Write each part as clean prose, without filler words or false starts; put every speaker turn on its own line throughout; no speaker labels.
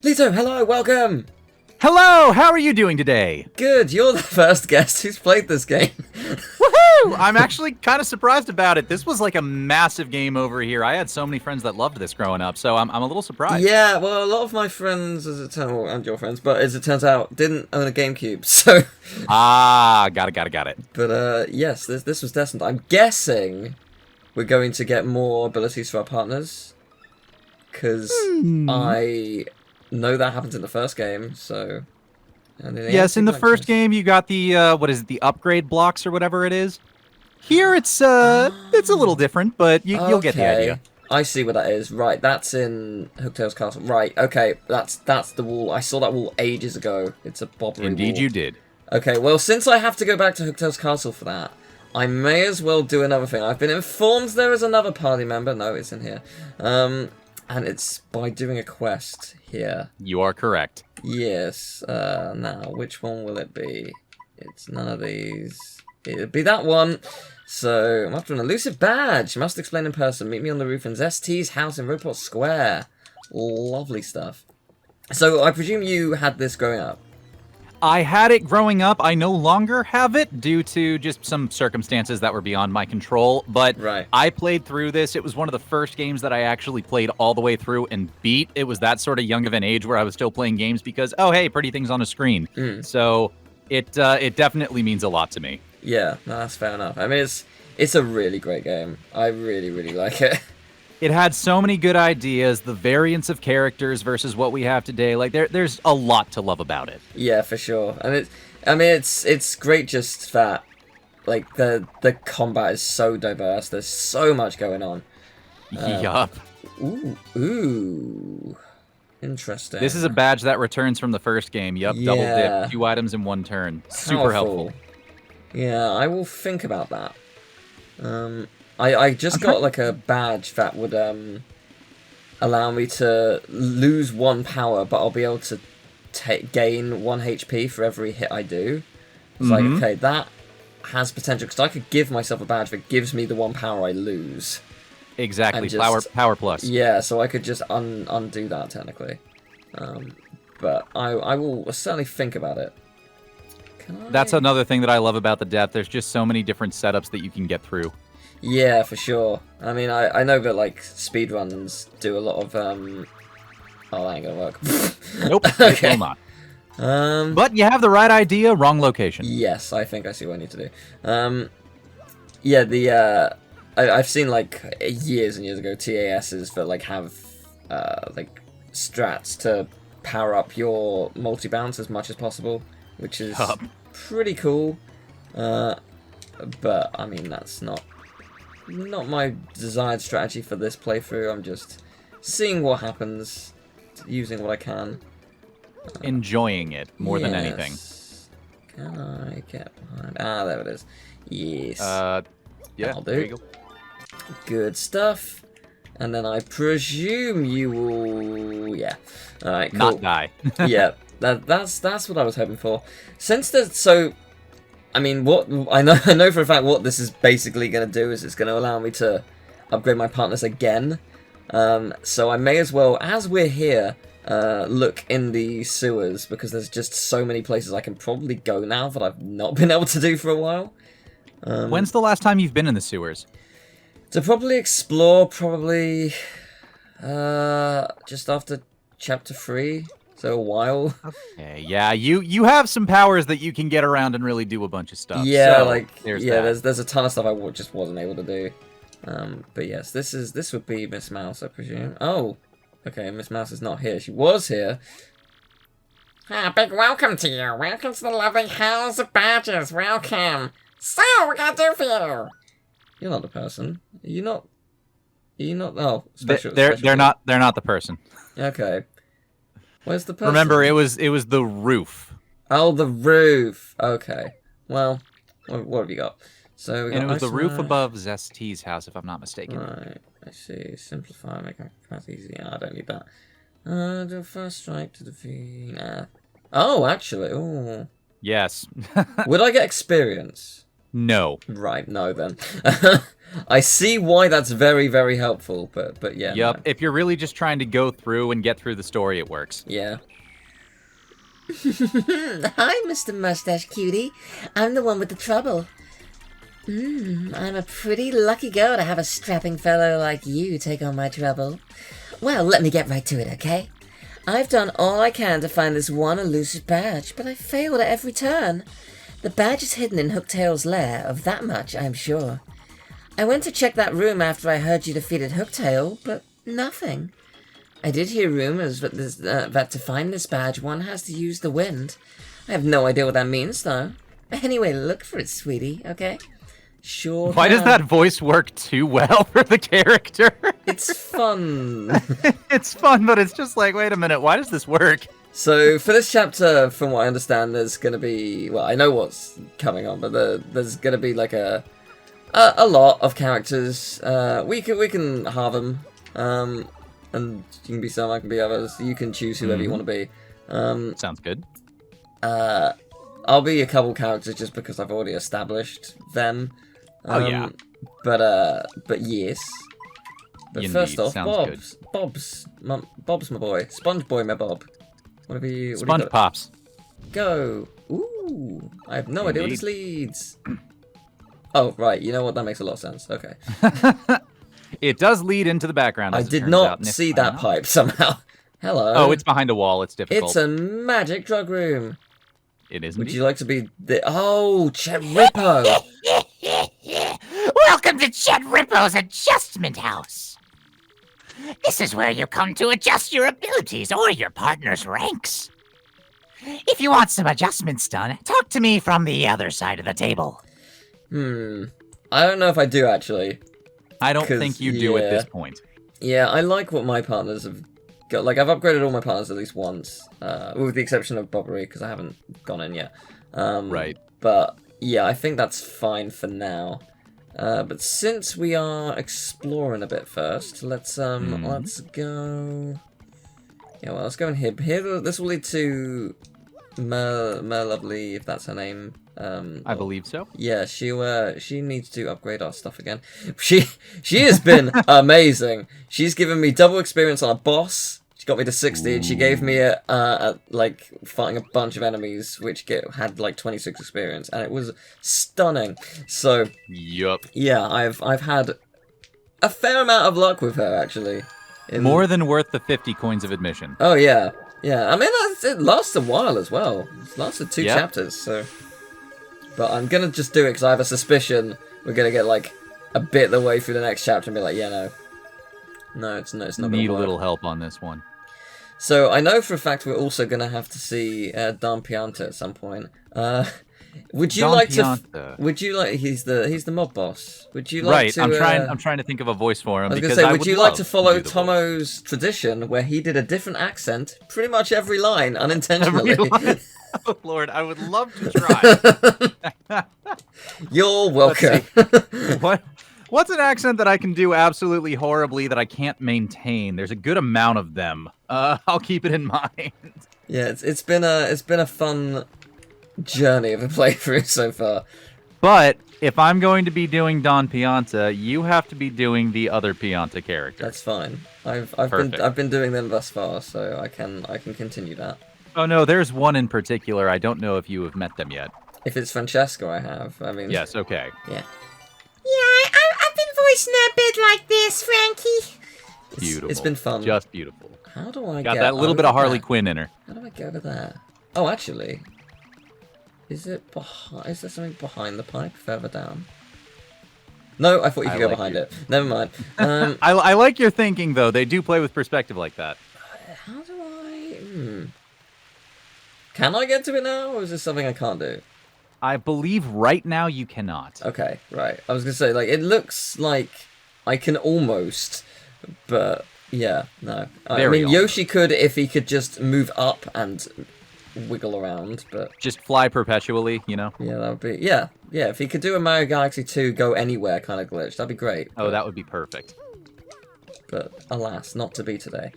Lito, hello, welcome!
Hello, how are you doing today?
Good, you're the first guest who's played this game.
Woohoo! I'm actually kind of surprised about it. This was like a massive game over here. I had so many friends that loved this growing up, so I'm a little surprised.
Yeah, well, a lot of my friends, as it turns out, and your friends, but as it turns out, didn't own a GameCube, so...
Got it.
But, yes, this was destined. I'm guessing we're going to get more abilities for our partners, because I know that happens in the first game, so...
Yes, in the first game you got the, the upgrade blocks or whatever it is. Here it's a little different, but you'll get the idea.
I see what that is. Right, that's in Hooktail's Castle. Right, okay, that's the wall. I saw that wall ages ago. It's a bobbery
Indeed
wall.
you did.
Okay, well, since I have to go back to Hooktail's Castle for that, I may as well do another thing. I've been informed there is another party member. No, it's in here. And it's by doing a quest here.
You are correct.
Yes. Now, which one will it be? It's none of these. It'd be that one. So, I'm after an elusive badge. Must explain in person. Meet me on the roof in ST's house in Robot Square. Lovely stuff. So, I presume you had this growing up?
I had it growing up. I no longer have it due to just some circumstances that were beyond my control. But
right.
I played through this. It was one of the first games that I actually played all the way through and beat. It was that sort of young of an age where I was still playing games because, oh, hey, pretty things on a screen. So it definitely means a lot to me.
Yeah, no, that's fair enough. I mean, it's a really great game. I really, really like it.
It had so many good ideas, the variance of characters versus what we have today. Like there's a lot to love about it.
Yeah, for sure. And it's great just that like the combat is so diverse. There's so much going on.
Yup.
Ooh. Interesting.
This is a badge that returns from the first game. Yup, double dip, 2 items in 1 turn. Super helpful.
Yeah, I will think about that. I just got like a badge that would allow me to lose 1 power, but I'll be able to gain 1 HP for every hit I do. It's like, okay, that has potential, because I could give myself a badge that gives me the 1 power I lose.
Exactly,
just,
power plus.
Yeah, so I could just undo that, technically. But I will certainly think about it.
That's another thing that I love about the depth. There's just so many different setups that you can get through.
Yeah, for sure. I mean, I know that, like, speedruns do a lot of, Oh, that ain't gonna work.
Nope,
okay.
It will not. But you have the right idea, wrong location.
Yes, I think I see what I need to do. Yeah, I've seen, like, years and years ago, TASs that, like, have, like, strats to power up your multi-bounce as much as possible, which is pretty cool. But, I mean, that's not my desired strategy for this playthrough. I'm just seeing what happens, using what I can.
Enjoying it more than anything.
Can I get behind? Ah, there it is. Yes.
Yeah,
I'll do.
there you go.
Good stuff. And then I presume you will... Yeah. Alright, cool.
Not die.
Yeah, that's what I was hoping for. Since there's... So... I mean, what I know for a fact what this is basically going to do is it's going to allow me to upgrade my partners again. So I may as well, as we're here, look in the sewers, because there's just so many places I can probably go now that I've not been able to do for a while.
When's the last time you've been in the sewers?
To probably explore, just after Chapter 3. So a while.
Okay, yeah, you have some powers that you can get around and really do a bunch of stuff.
Yeah,
so,
like
there's
a ton of stuff I just wasn't able to do. But yes, this would be Miss Mouse, I presume. Oh, okay, Miss Mouse is not here. She was here.
Big welcome to you. Welcome to the lovely House of Badges. Welcome. So, what can I do for you?
You're not the person. You're not. Oh,
special. They're not the person.
Okay. Where's the person?
Remember, it was the roof.
Oh, the roof. Okay. Well, what have you got? So we got
and it was the roof above Zest's house, if I'm not mistaken.
Right. I see. Simplify, make our path easy. I don't need that. Do first strike to defeat. Nah. Oh, actually. Oh.
Yes.
Would I get experience?
No.
Right, no then. I see why that's very, very helpful, but yeah.
Yep.
No.
If you're really just trying to go through and get through the story, it works.
Yeah.
Hi, Mr. Mustache Cutie. I'm the one with the trouble. I'm a pretty lucky girl to have a strapping fellow like you take on my trouble. Well, let me get right to it, okay? I've done all I can to find this one elusive badge, but I failed at every turn. The badge is hidden in Hooktail's lair, of that much I'm sure. I went to check that room after I heard you defeated Hooktail, but nothing. I did hear rumors that to find this badge, one has to use the wind. I have no idea what that means, though. Anyway, look for it, sweetie, okay? Sure.
Why does that voice work too well for the character?
It's fun.
It's fun, but it's just like, wait a minute, why does this work?
So for this chapter, from what I understand, there's going to be, well, I know what's coming on, but there's going to be like a lot of characters. We can halve them, and you can be some, I can be others. You can choose whoever you want to be.
Sounds good.
I'll be a couple characters just because I've already established them.
Oh yeah.
But yes. But
Indeed,
first off,
sounds
Bob's my boy. Sponge boy, my Bob. What have you?
Sponge Pops.
Go. Ooh. I have no idea what this
Indeed.
leads. Oh right, you know what? That makes a lot of sense. Okay.
It does lead into the background.
I
as it
did
turns
not
out, and if
see
I'm
that
not-
pipe somehow. Hello.
Oh, it's behind a wall. It's difficult.
It's a magic drug room.
It is.
Would
Indeed.
you like to be the? Oh, Chet Rippo.
Welcome to Chet Rippo's Adjustment House. This is where you come to adjust your abilities or your partner's ranks. If you want some adjustments done, talk to me from the other side of the table.
I don't know if I do actually.
I don't
'Cause,
think you do at
yeah.
this point.
Yeah, I like what my partners have got. Like, I've upgraded all my partners at least once, with the exception of Bobbery, because I haven't gone in yet.
Right.
But yeah, I think that's fine for now. But since we are exploring a bit first, let's go. Yeah, well, let's go in here. Here, this will lead to Mer Lovely, if that's her name.
I believe so.
Yeah, she needs to upgrade our stuff again. She has been amazing. She's given me double experience on a boss. She got me to 60, and she gave me like fighting a bunch of enemies, which had like 26 experience, and it was stunning. So
Yup.
yeah, I've had a fair amount of luck with her actually.
More than worth the 50 coins of admission.
Oh yeah, yeah. I mean, it lasts a while as well. It lasted 2
Yeah.
chapters, so. But I'm gonna just do it because I have a suspicion we're gonna get like a bit the way through the next chapter and be like, yeah, no, it's not gonna
Need a
work.
little help on this one.
So I know for a fact we're also gonna have to see Don Pianta at some point. Would you
Don
like
Pianta.
to? Would you like? He's the mob boss. Would you like
Right.
to?
I'm trying to think of a voice for him
I was gonna
because
say,
I
would you like to
love
follow
do the voice.
Tomo's tradition where he did a different accent, pretty much every line, unintentionally?
Oh Lord, I would love to try.
You're welcome.
What's an accent that I can do absolutely horribly that I can't maintain? There's a good amount of them. I'll keep it in mind.
Yeah, it's been a fun journey of a playthrough so far.
But if I'm going to be doing Don Pianta, you have to be doing the other Pianta character.
That's fine. I've
Perfect.
been doing them thus far, so I can continue that.
Oh no, there's one in particular. I don't know if you have met them yet.
If it's Francesco, I have. I mean,
Yes, okay.
yeah.
Yeah, I've been voicing a bit like this, Frankie.
Beautiful.
It's been fun.
Just beautiful.
How do I
Got
get
that little bit of
over
Harley
there?
Quinn in her.
How do I get over there? Oh, actually, is there something behind the pipe further down? No, I thought you could go
like
behind
you.
it. Never mind.
I like your thinking though. They do play with perspective like that.
How do I? Can I get to it now, or is this something I can't do?
I believe right now you cannot.
Okay, right. I was gonna say, like, it looks like I can almost, but yeah, no. I
Very
mean, Yoshi could if he could just move up and wiggle around, but
Just fly perpetually, you know?
yeah, that would be yeah. If he could do a Mario Galaxy 2 go anywhere kind of glitch, that'd be great.
Oh, that would be perfect.
But alas, not to be today.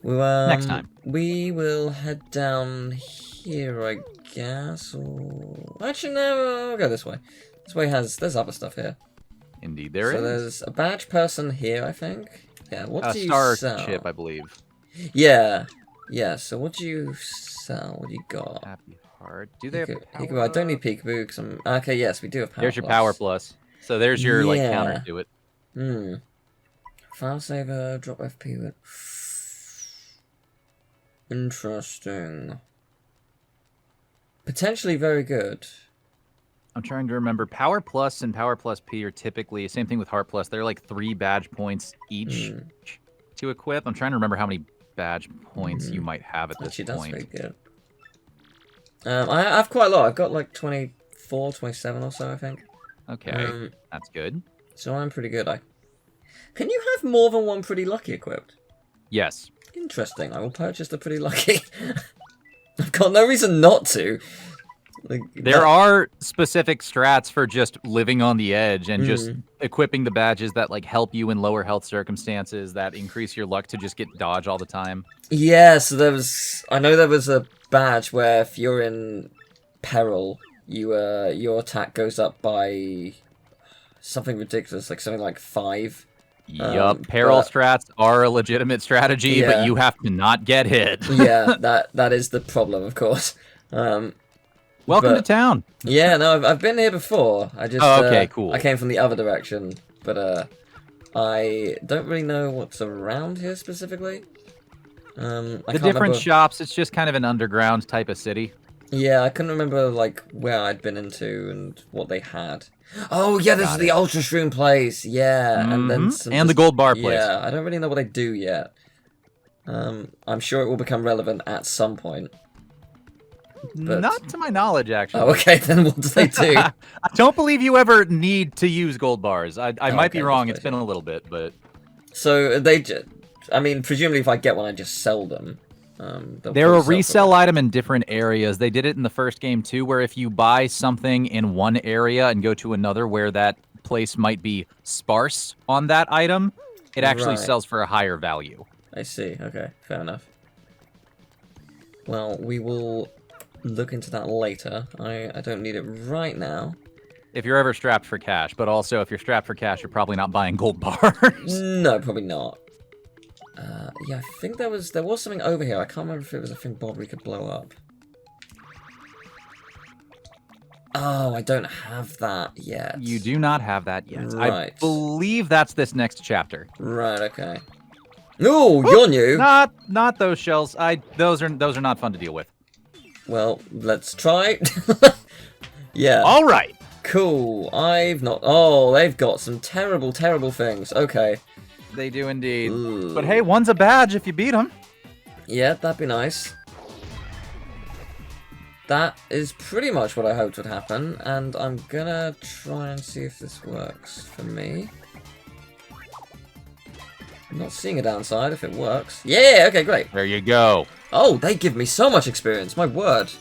We,
Next time.
We will head down here, I guess. Or actually, no, I'll go this way. This way there's other stuff here.
Indeed, there
so
is.
There's a badge person here, I think. Yeah, what do you
Star
sell?
chip, I believe.
Yeah. Yeah, so what do you sell? What do you got?
Happy heart. Do they have
Peekaboo. I don't need Peekaboo because I'm... Okay, yes, we do have Power
There's your Power Plus. So there's your, like, counter to it.
File saver, drop FP with... Interesting. Potentially very good.
I'm trying to remember. Power Plus and Power Plus P are typically... Same thing with Heart Plus. They're like 3 badge points each to equip. I'm trying to remember how many badge points you might have at this
Actually,
point.
that's very good. I have quite a lot. I've got like 24, 27 or so, I think.
Okay, that's good.
So I'm pretty good. Can you have more than one Pretty Lucky equipped?
Yes.
Interesting. I will purchase the Pretty Lucky. I've got no reason not to. Like,
there are specific strats for just living on the edge and just equipping the badges that like help you in lower health circumstances that increase your luck to just get dodge all the time.
Yeah, so I know there was a badge where if you're in peril, your attack goes up by something ridiculous, like something like 5.
Yup, peril strats are a legitimate strategy, but you have to not get hit.
Yeah, that is the problem, of course.
Welcome to town.
Yeah, no, I've been here before. I just
okay, cool.
I came from the other direction, but I don't really know what's around here specifically.
The different shops, it's just kind of an underground type of city.
Yeah, I couldn't remember like where I'd been into and what they had. Oh yeah, this is the Ultra Shroom place. Yeah, and then
the Gold Bar place.
Yeah, I don't really know what they do yet. I'm sure it will become relevant at some point. But...
Not to my knowledge, actually.
Oh, okay, then what do they do?
I don't believe you ever need to use gold bars. I might be wrong. It's been a little bit, but...
So, I mean, presumably if I get one, I just sell them.
They're a resell item in different areas. They did it in the first game, too, where if you buy something in one area and go to another where that place might be sparse on that item, it actually sells for a higher value.
I see. Okay, fair enough. Well, we will... look into that later. I don't need it right now.
If you're ever strapped for cash, but also if you're strapped for cash, you're probably not buying gold bars.
No, probably not. Yeah, I think there was something over here. I can't remember if it was a thing Bob we could blow up. Oh, I don't have that yet.
You do not have that yet.
Right.
I believe that's this next chapter.
Right. Okay. No, you're new.
Not those shells. Those are not fun to deal with.
Well, let's try. Yeah.
All right.
Cool. I've not... Oh, they've got some terrible, terrible things. Okay.
They do indeed.
Ooh.
But hey, one's a badge if you beat them.
Yeah, that'd be nice. That is pretty much what I hoped would happen, and I'm gonna try and see if this works for me. I'm not seeing a downside if it works. Yeah, okay, great.
There you go.
Oh, they give me so much experience, my word.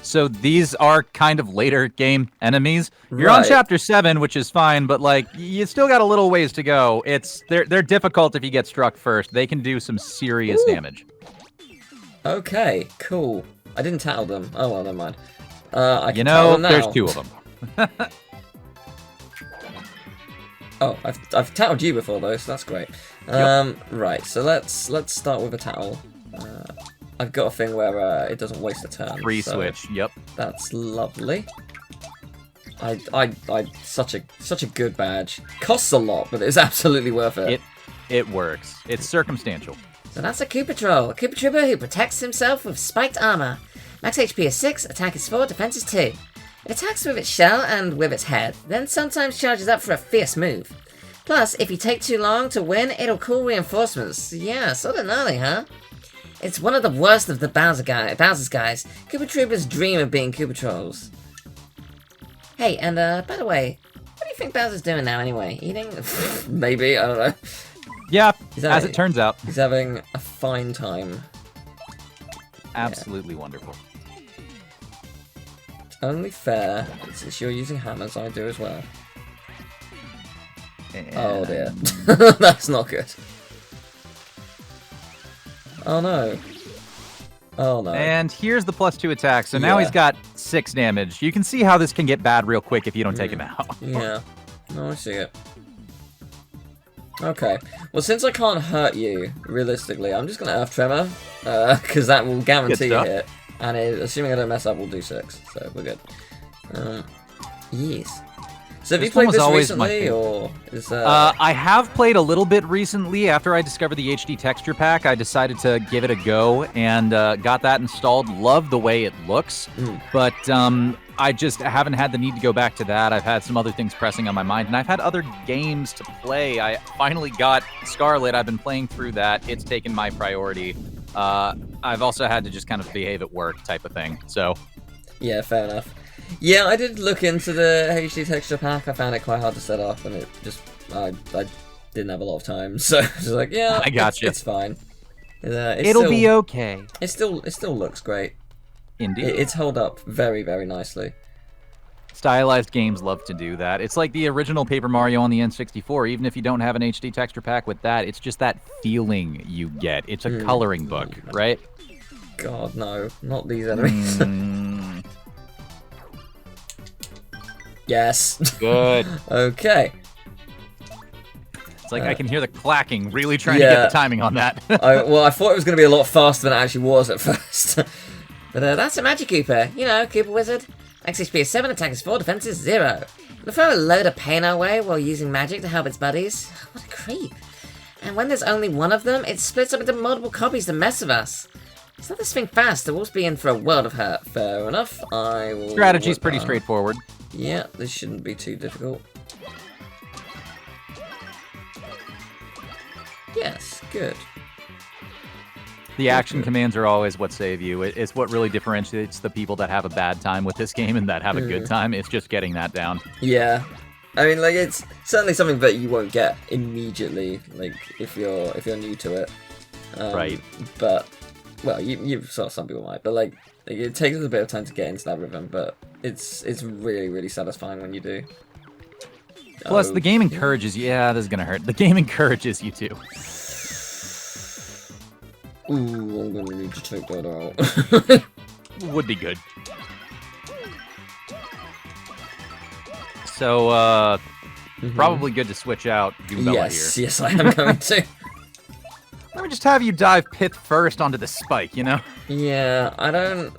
So these are kind of later game enemies. You're on chapter 7, which is fine, but like you still got a little ways to go. They're difficult if you get struck first. They can do some serious damage.
Okay, cool. I didn't tattle them. Oh well, never mind. I can
there's 2 of them.
Oh, I've tattled you before though, so that's great. Right, so let's start with a tattle. I've got a thing where it doesn't waste a turn.
Free switch. Yep.
That's lovely. I such a good badge. Costs a lot, but it's absolutely worth it.
It works. It's circumstantial.
So that's a Koopa Troll, a Koopa Trooper who protects himself with spiked armor. Max HP is 6, attack is 4, defense is 2. It attacks with its shell and with its head, then sometimes charges up for a fierce move. Plus, if you take too long to win, it'll call reinforcements. Yeah, sort of gnarly, huh? It's one of the worst of the Bowser's guys. Koopa Troopers dream of being Koopa Trolls. Hey, and by the way, what do you think Bowser's doing now anyway? Eating?
Maybe, I don't know.
Yeah, as it turns out.
He's having a fine time.
Absolutely wonderful.
It's only fair, since you're using hammers, I do as well. And... Oh dear. That's not good. Oh no. Oh no.
And here's the +2 attack. So now he's got 6 damage. You can see how this can get bad real quick if you don't take him out.
Yeah. No, I see it. Okay. Well, since I can't hurt you, realistically, I'm just going to Earth Tremor, because that will guarantee a hit. And assuming I don't mess up, we'll do 6. So we're good. Yes. So have you played this recently, or is
I have played a little bit recently. After I discovered the HD texture pack, I decided to give it a go and got that installed. Love the way it looks, but I just haven't had the need to go back to that. I've had some other things pressing on my mind, and I've had other games to play. I finally got Scarlet. I've been playing through that. It's taken my priority. I've also had to just kind of behave at work type of thing. So,
yeah, fair enough. Yeah, I did look into the HD texture pack. I found it quite hard to set up, and it just I didn't have a lot of time, so I was like, yeah,
I got you.
It's fine.
It'll be okay.
It still looks great.
Indeed,
it's held up very, very nicely.
Stylized games love to do that. It's like the original Paper Mario on the N64. Even if you don't have an HD texture pack with that, it's just that feeling you get. It's a coloring book, right?
God, no, not these enemies. Yes.
Good.
Okay.
It's like I can hear the clacking, really trying to get the timing on that.
Well, I thought it was going to be a lot faster than it actually was at first. But that's a Magic Cooper. You know, Cooper Wizard. XHP is 7, attack is 4, defense is 0. It'll throw a load of pain our way while using magic to help its buddies. What a creep. And when there's only one of them, it splits up into multiple copies to mess with us. It's not this thing fast, the wolf's be in for a world of hurt. Fair enough. I will.
Strategy's pretty straightforward.
Yeah, this shouldn't be too difficult. Yes, good.
The action commands are always what save you. It's what really differentiates the people that have a bad time with this game and that have a good time. It's just getting that down.
Yeah. I mean, like, it's certainly something that you won't get immediately, like, if you're new to it.
Right.
But, well, you sort of, some people might, but, like, it takes a bit of time to get into that rhythm, but it's really, really satisfying when you do.
Plus, the game encourages you. Yeah, this is going to hurt. The game encourages you to.
Ooh, I'm going to need to take that out.
Would be good. So, probably good to switch out Goombella here.
Yes, I am going to.
Let me just have you dive Pith first onto the spike, you know?
Yeah, I don't...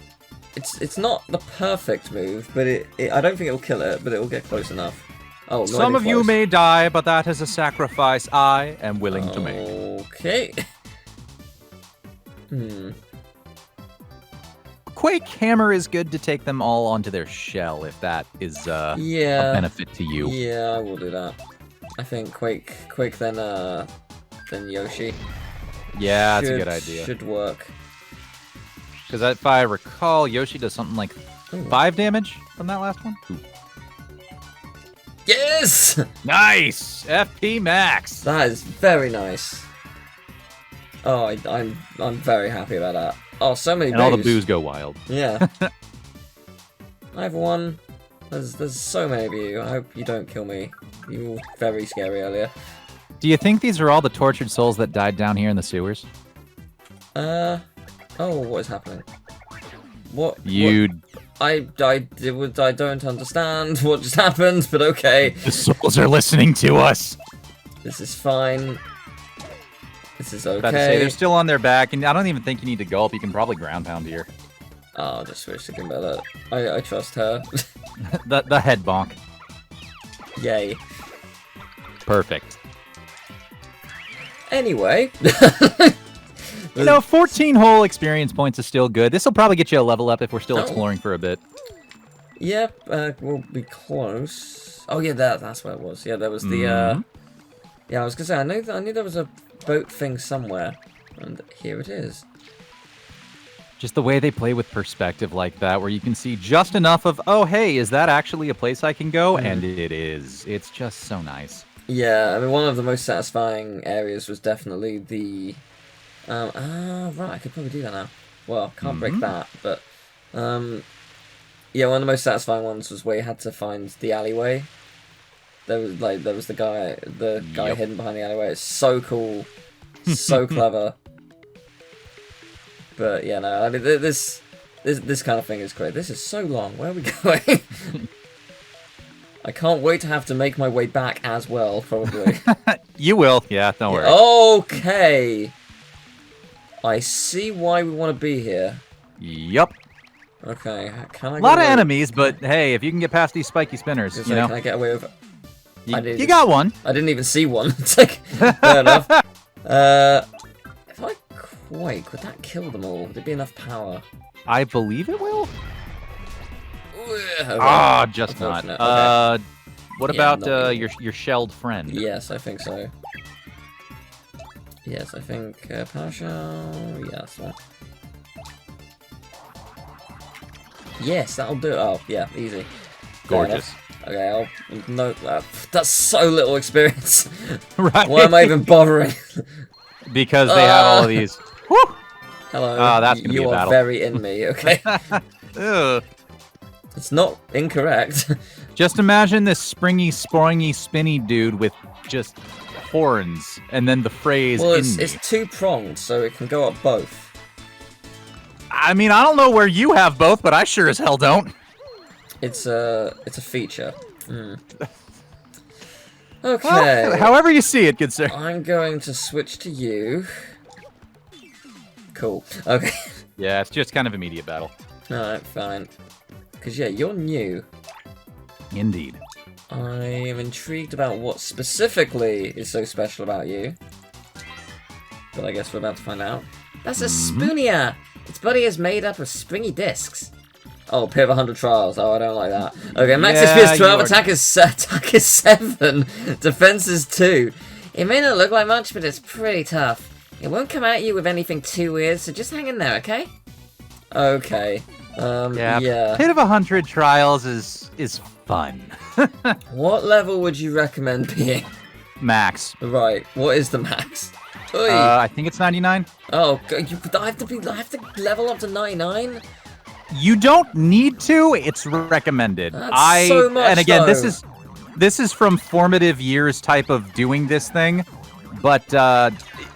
It's not the perfect move, but I don't think it'll kill it, but it'll get close enough. Oh, not
Some of
close.
you may die, but that is a sacrifice I am willing to make.
Okay.
Quake Hammer is good to take them all onto their shell, if that is a benefit to you.
Yeah, I will do that. I think Quake then Yoshi.
Yeah, that's a good idea.
Should work.
Because if I recall, Yoshi does something like 5 damage from that last one. Ooh.
Yes!
Nice! FP max!
That is very nice. Oh, I'm very happy about that. Oh, so many
and all the boos go wild.
Yeah. Hi everyone. There's so many of you. I hope you don't kill me. You were very scary earlier.
Do you think these are all the tortured souls that died down here in the sewers?
Oh, what is happening? What? I don't understand what just happened, but okay.
The souls are listening to us.
This is fine. This is okay.
About to say, they're still on their back, and I don't even think you need to gulp. You can probably ground pound here.
Oh, I'll just switch to Gimbella. I trust her.
the head bonk.
Yay.
Perfect.
Anyway.
14 whole experience points is still good. This will probably get you a level up if we're still exploring for a bit.
Yep, we'll be close. Oh yeah, that's where it was. Yeah, there was the yeah, I was gonna say I knew there was a boat thing somewhere, and here it is.
Just the way they play with perspective like that, where you can see just enough of, oh hey, is that actually a place I can go? And it is. It's just so nice. Yeah,
I mean, one of the most satisfying areas was definitely the right, I could probably do that now. Well, can't break that, but yeah, one of the most satisfying ones was where you had to find the alleyway. There was the guy hidden behind the alleyway. It's so cool, so clever. But yeah, no, I mean this kind of thing is great. This is so long. Where are we going? I can't wait to have to make my way back as well, probably.
You will, yeah, don't worry.
Okay. I see why we want to be here.
Yup.
Okay, can I
A lot of
away?
enemies, but hey, if you can get past these spiky spinners,
Just
you
like,
know.
can I get away with it?
You got one.
I didn't even see one. It's like, fair enough. If I quake, would that kill them all? Would there be enough power?
I believe it will.
Okay.
Ah, just not.
Unfortunate. Okay.
What
Yeah,
about
not
your shelled friend?
Yes, I think so. Yes, I think power shell. Yeah, that's one. Yes, that'll do it. Oh, yeah, easy.
Gorgeous.
Okay, I'll note that. That's so little experience.
Right.
Why am I even bothering?
Because they have all of these. Woo!
Hello.
That's gonna be
you
a
are
battle.
very in me. Okay.
Ugh.
It's not incorrect.
Just imagine this springy, springy, spinny dude with just horns, and then the phrase
Well,
in me.
it's two-pronged, so it can go up both.
I mean, I don't know where you have both, but I sure as hell don't.
It's a feature. Mm. Okay.
Well, however you see it, good sir.
I'm going to switch to you. Cool. Okay.
Yeah, it's just kind of immediate battle.
Alright, fine. Because, yeah, you're new.
Indeed.
I am intrigued about what specifically is so special about you. But I guess we're about to find out. That's a Spoonia! Its body is made up of springy discs. Oh, Pit of 100 Trials. Oh, I don't like that. Okay, max
Yeah,
XP is 12,
you are-
attack is 7, defense is 2. It may not look like much, but it's pretty tough. It won't come at you with anything too weird, so just hang in there, okay? Okay. Yeah.
Pit of 100 Trials is fun.
What level would you recommend being?
Max.
Right, what is the max? Oy.
I think it's 99.
Oh, I have to level up to 99?
You don't need to. It's recommended.
That's so much,
and again,
though.
this is from formative years type of doing this thing, but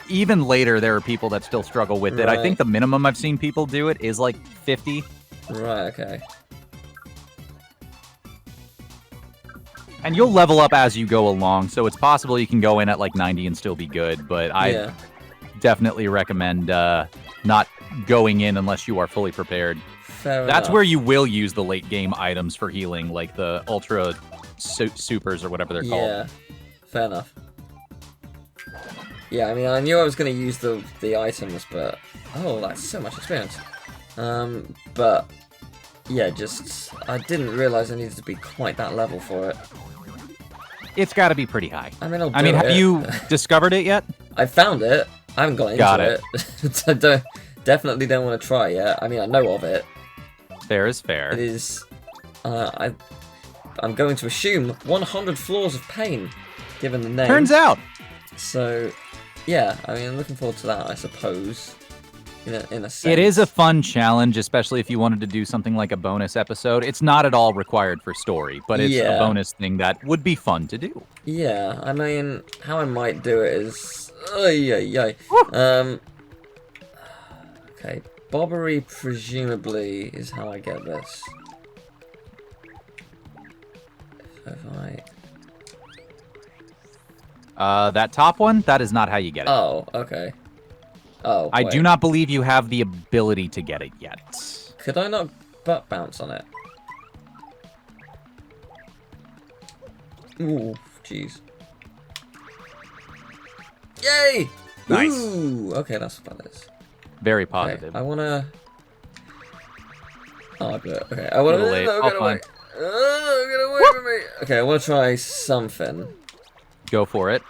even later there are people that still struggle with it. I
Right.
think the minimum I've seen people do it is like 50.
Right, okay.
And you'll level up as you go along, so it's possible you can go in at like 90 and still be good, but I
Yeah.
definitely recommend not going in unless you are fully prepared.
Fair
That's
enough.
where you will use the late game items for healing, like the ultra supers or whatever they're called.
Yeah, fair enough. Yeah, I mean, I knew I was going to use the items, but... Oh, that's so much experience. But... Yeah, just... I didn't realise I needed to be quite that level for it.
It's got to be pretty high.
I mean,
Have you discovered it yet?
I found it. I haven't got
Got
into it. I definitely don't want to try yet. I mean, I know of it.
Fair is fair.
It is... I'm going to assume 100 Floors of Pain, given the name.
Turns out.
So, yeah, I mean, I'm looking forward to that, I suppose. In a sense.
It is a fun challenge, especially if you wanted to do something like a bonus episode. It's not at all required for story, but it's
Yeah.
a bonus thing that would be fun to do.
Yeah, I mean, how I might do it is... Okay, Bobbery presumably is how I get this. If I...
That top one, that is not how you get it.
Oh, okay. Oh,
I
wait.
do not believe you have the ability to get it yet.
Could I not butt bounce on it? Ooh, jeez. Yay!
Nice.
Ooh, okay, that's what that is.
Very
Okay,
positive.
I wanna... Oh, I blew it. Okay, I wanna...
Little late.
No,
All
get away.
fine.
Get away from me! Okay, I wanna try something.
Go for it.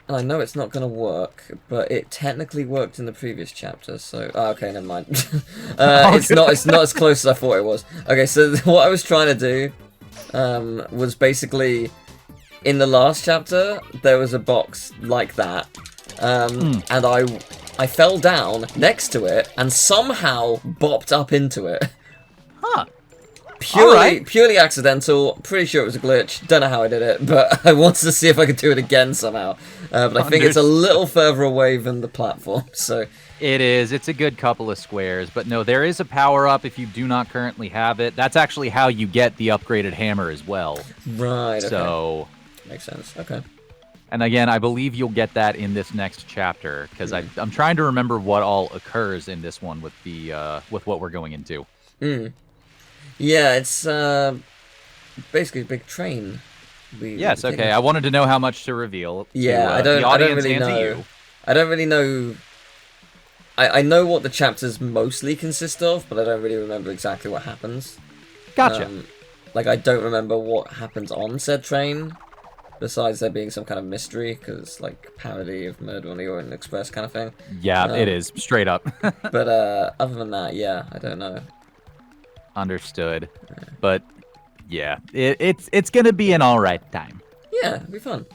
And I know it's not gonna work, but it technically worked in the previous chapter, so... Oh, okay, never mind. It's not as close as I thought it was. Okay, so what I was trying to do was basically... In the last chapter, there was a box like that, and I fell down next to it, and somehow bopped up into it.
Huh.
purely accidental. Pretty sure it was a glitch. Don't know how I did it, but I wanted to see if I could do it again somehow. But I think it's a little further away than the platform, so...
It is. It's a good couple of squares. But no, there is a power-up if you do not currently have it. That's actually how you get the upgraded hammer as well.
Right, okay.
So...
Makes sense, okay.
And again, I believe you'll get that in this next chapter, because I'm trying to remember what all occurs in this one with the with what we're going into.
Yeah, it's basically a big train.
Yes, okay. I wanted to know how much to reveal.
Yeah,
to,
I don't really
and to
know.
you.
I don't really know. I know what the chapters mostly consist of, but I don't really remember exactly what happens.
Gotcha.
Like, I don't remember what happens on said train, besides there being some kind of mystery, because, like, parody of Murder on the Orient Express kind of thing.
Yeah, it is, straight up.
But other than that, yeah, I don't know.
Understood. But, yeah, it's going to be an alright time.
Yeah, it'll be fun.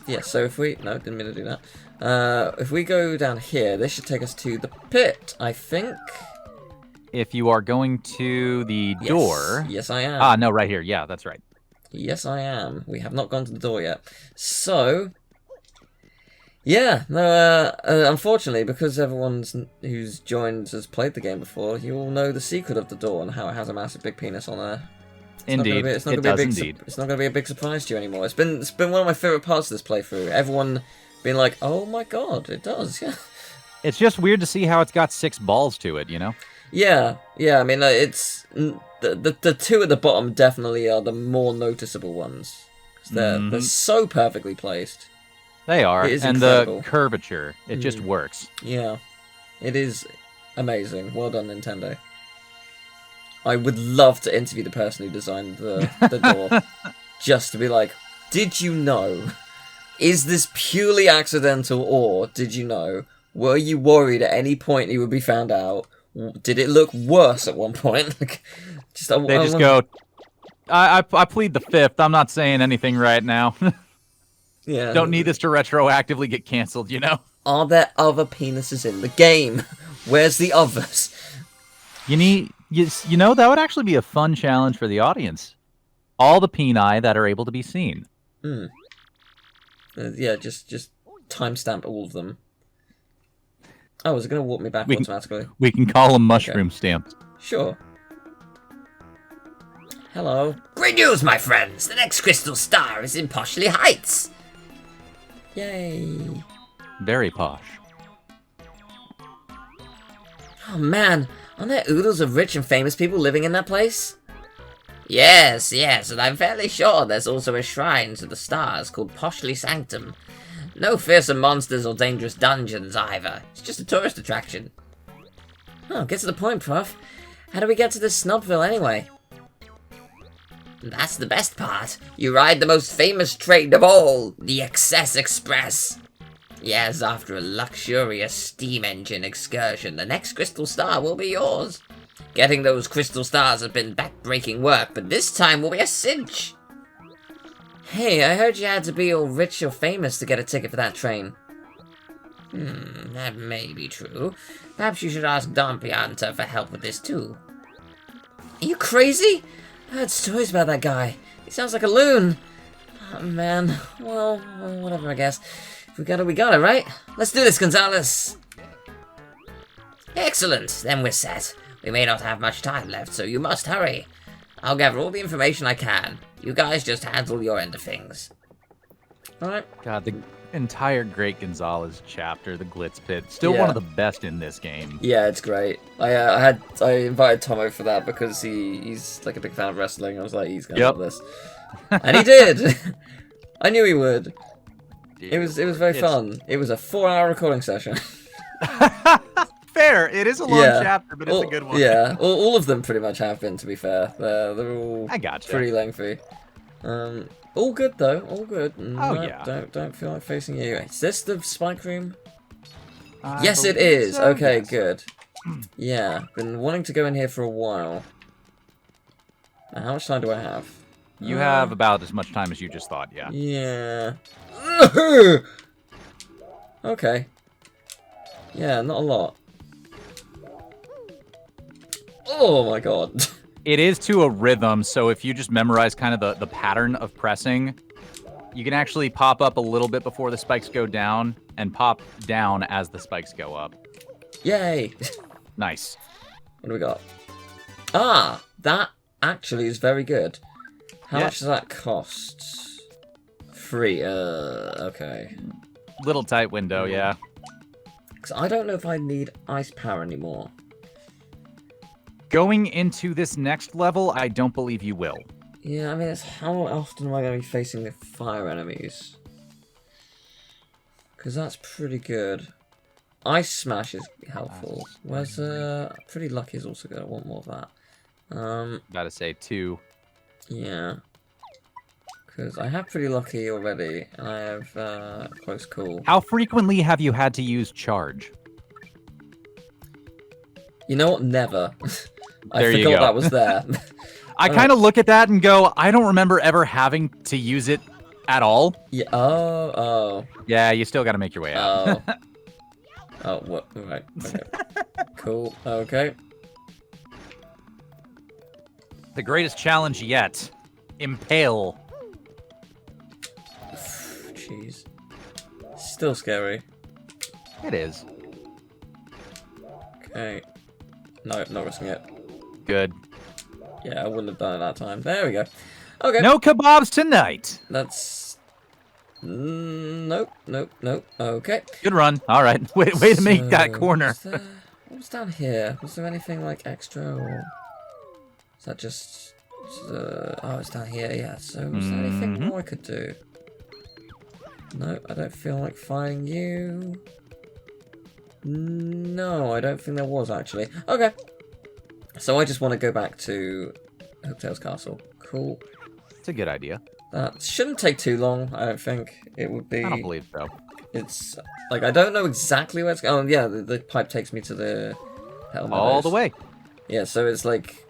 Yeah, so if we... No, didn't mean to do that. If we go down here, this should take us to the pit, I think.
If you are going to the door...
Yes, I am.
Ah, no, right here. Yeah, that's right.
Yes, I am. We have not gone to the door yet. So... Yeah, no, unfortunately, because everyone who's joined has played the game before, you all know the secret of the door and how it has a massive big penis on there.
Indeed,
it's not going to be a big surprise to you anymore. It's been one of my favourite parts of this playthrough. Everyone being like, oh my god, it does, yeah.
It's just weird to see how it's got 6 balls to it, you know?
Yeah, I mean, it's... The two at the bottom definitely are the more noticeable ones. They're so perfectly placed.
They are,
and
incredible. The curvature, it just works.
Yeah, it is amazing. Well done, Nintendo. I would love to interview the person who designed the door, just to be like, did you know? Is this purely accidental, or did you know? Were you worried at any point you would be found out? Did it look worse at one point?
Go, I plead the fifth. I'm not saying anything right now.
Yeah.
Don't need this to retroactively get cancelled, you know?
Are there other penises in the game? Where's the others?
You know, that would actually be a fun challenge for the audience. All the peni that are able to be seen.
Yeah, just timestamp all of them. Oh, is it going to warp me back automatically?
We can call them mushroom stamps.
Sure. Hello.
Great news, my friends! The next crystal star is in Poshley Heights!
Yay.
Very posh.
Oh man, aren't there oodles of rich and famous people living in that place? Yes, and I'm fairly sure there's also a shrine to the stars called Poshley Sanctum. No fearsome monsters or dangerous dungeons either. It's just a tourist attraction. Oh, get to the point, Prof. How do we get to this Snobville anyway? That's the best part. You ride the most famous train of all, the Excess Express. Yes, after a luxurious steam engine excursion, the next crystal star will be yours. Getting those crystal stars has been back-breaking work, but this time will be a cinch. Hey, I heard you had to be all rich or famous to get a ticket for that train. That may be true. Perhaps you should ask Don Pianta for help with this too. Are you crazy? I heard stories about that guy. He sounds like a loon. Oh, man. Well, whatever, I guess. If we got it, we got it, right? Let's do this, Gonzalez. Excellent. Then we're set. We may not have much time left, so you must hurry. I'll gather all the information I can. You guys just handle your end of things. Alright.
God, the entire Great Gonzalez chapter, the Glitz Pit, still one of the best in this game.
Yeah, it's great. I invited Tomo for that because he's like a big fan of wrestling. I was like, he's gonna love this, and he did. I knew he would. It was very fun. It was a 4-hour recording session.
Fair. It is a long chapter, but it's a good one.
Yeah, all of them pretty much have been. To be fair, they're all pretty lengthy. All good though. All good.
Yeah.
Don't feel like facing you. Is this the spike room? Yes, it is. So, okay, yes. Good. Yeah, been wanting to go in here for a while. Now, how much time do I have?
You have about as much time as you just thought. Yeah.
Yeah. Okay. Yeah, not a lot. Oh my god.
It is to a rhythm, so if you just memorize kind of the pattern of pressing, you can actually pop up a little bit before the spikes go down and pop down as the spikes go up.
Yay!
Nice.
What do we got? Ah, that actually is very good. How much does that cost? Free. Okay.
Little tight window, yeah.
Because I don't know if I need ice power anymore.
Going into this next level, I don't believe you will.
Yeah, I mean, it's how often am I going to be facing the fire enemies? Because that's pretty good. Ice Smash is helpful. Where's Pretty Lucky is also good. I want more of that.
About to say 2.
Yeah. Because I have Pretty Lucky already, and I have Close Call.
How frequently have you had to use charge?
You know what? Never. I
There you
forgot
go.
that was there.
I kind of look at that and go, I don't remember ever having to use it at all.
Yeah. Oh.
Yeah, you still got to make your way out.
Oh. Oh. What? Right. Okay. Cool. Okay.
The greatest challenge yet. Impale.
Jeez. Still scary.
It is.
Okay. No, not risking it.
Good.
Yeah, I wouldn't have done it that time. There we go. Okay.
No kebabs tonight.
That's... Nope. Okay.
Good run. All right. Way to make that corner.
What was down here? Was there anything like extra, or is that just? Oh, it's down here. Yeah. So was there anything more I could do? No, I don't feel like fighting you. No, I don't think there was actually. Okay. So I just want to go back to Hooktail's castle. Cool.
It's a good idea.
That shouldn't take too long. I don't think it would be.
I don't believe so.
It's like I don't know exactly where it's going. Oh yeah, the pipe takes me to the hell.
All the way.
Yeah, so it's like,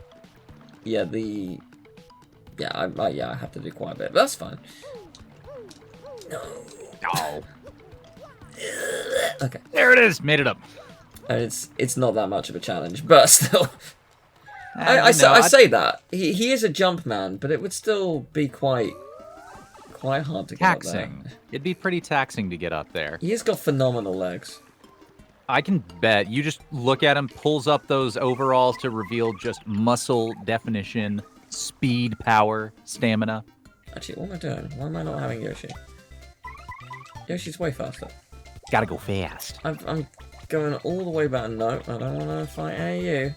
yeah, I have to do quite a bit. But that's fine. No.
Oh.
Okay.
There it is. Made it up.
And it's not that much of a challenge, but still. I
I
say that he is a jump man, but it would still be quite hard to get up
taxing.
there.
It'd be pretty taxing to get up there.
He's got phenomenal legs.
I can bet. You just look at him, pulls up those overalls to reveal just muscle definition, speed, power, stamina.
Actually, what am I doing? Why am I not having Yoshi? Yoshi's way faster.
Gotta go fast.
I'm going all the way back. No, I don't want to fight any of you.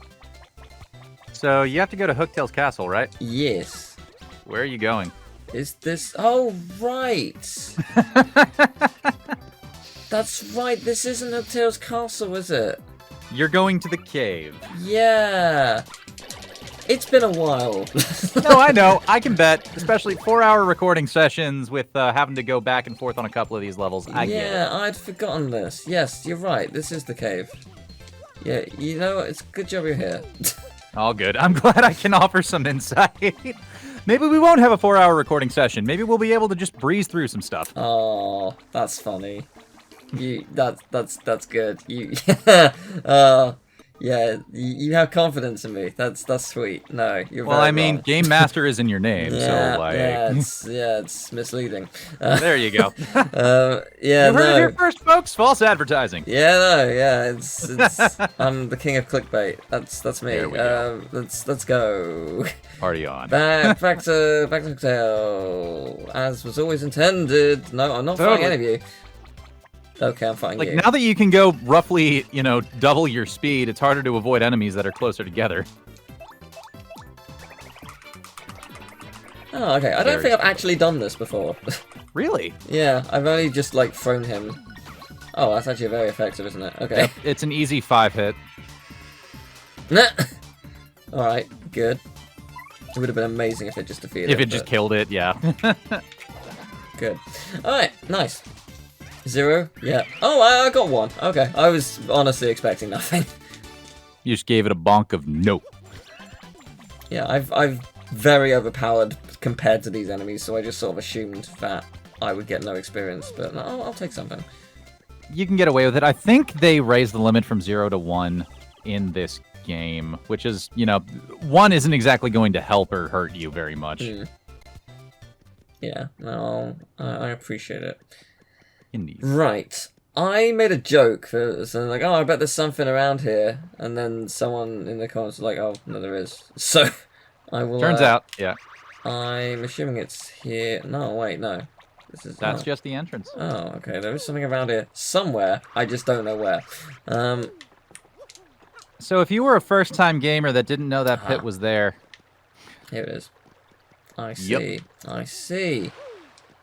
So you have to go to Hooktail's castle, right?
Yes.
Where are you going?
Is this... Oh, right. That's right. This isn't Hooktail's castle, is it?
You're going to the cave.
Yeah. It's been a while.
No, I know. I can bet. Especially 4-hour recording sessions with having to go back and forth on a couple of these levels. I get it.
Yeah, I'd forgotten this. Yes, you're right. This is the cave. Yeah, you know, it's a good job you're here.
All good. I'm glad I can offer some insight. Maybe we won't have a 4-hour recording session. Maybe we'll be able to just breeze through some stuff.
Oh, that's funny. That's good. Yeah, you have confidence in me. That's sweet. No, you're
Well,
very
I mean,
wrong.
Game Master is in your name,
Yeah,
so like.
it's misleading.
There you go.
Yeah,
You heard
no.
it here first, folks. False advertising.
Yeah, no, yeah, it's I'm the king of clickbait. That's me.
There we go.
Let's go.
Party on.
Back to Hooktail, as was always intended. No, I'm not fighting any of you. Okay, I'm fighting
Like,
you.
now that you can go roughly, double your speed, it's harder to avoid enemies that are closer together.
Oh, okay. I don't think I've actually done this before.
Really?
Yeah, I've only just like thrown him. Oh, that's actually very effective, isn't it? Okay.
Yep, it's an easy 5-hit.
All right, good. It would have been amazing if it just defeated
If
it.
it just killed it, yeah.
Good. All right, nice. 0? Yeah. Oh, I got 1. Okay. I was honestly expecting nothing.
You just gave it a bonk of nope.
Yeah, I've very overpowered compared to these enemies, so I just sort of assumed that I would get no experience, but no, I'll take something.
You can get away with it. I think they raised the limit from 0 to 1 in this game, which is, you know, one isn't exactly going to help or hurt you very much.
Yeah, no, I appreciate it.
Indeed.
Right. I made a joke for something like, oh, I bet there's something around here, and then someone in the comments was like, oh, no, there is. So, I will...
Turns out, yeah.
I'm assuming it's here. No, wait, no.
That's just the entrance.
Oh, okay. There is something around here somewhere. I just don't know where.
So if you were a first-time gamer that didn't know that pit was there...
Here it is. I see.
Yep.
I see.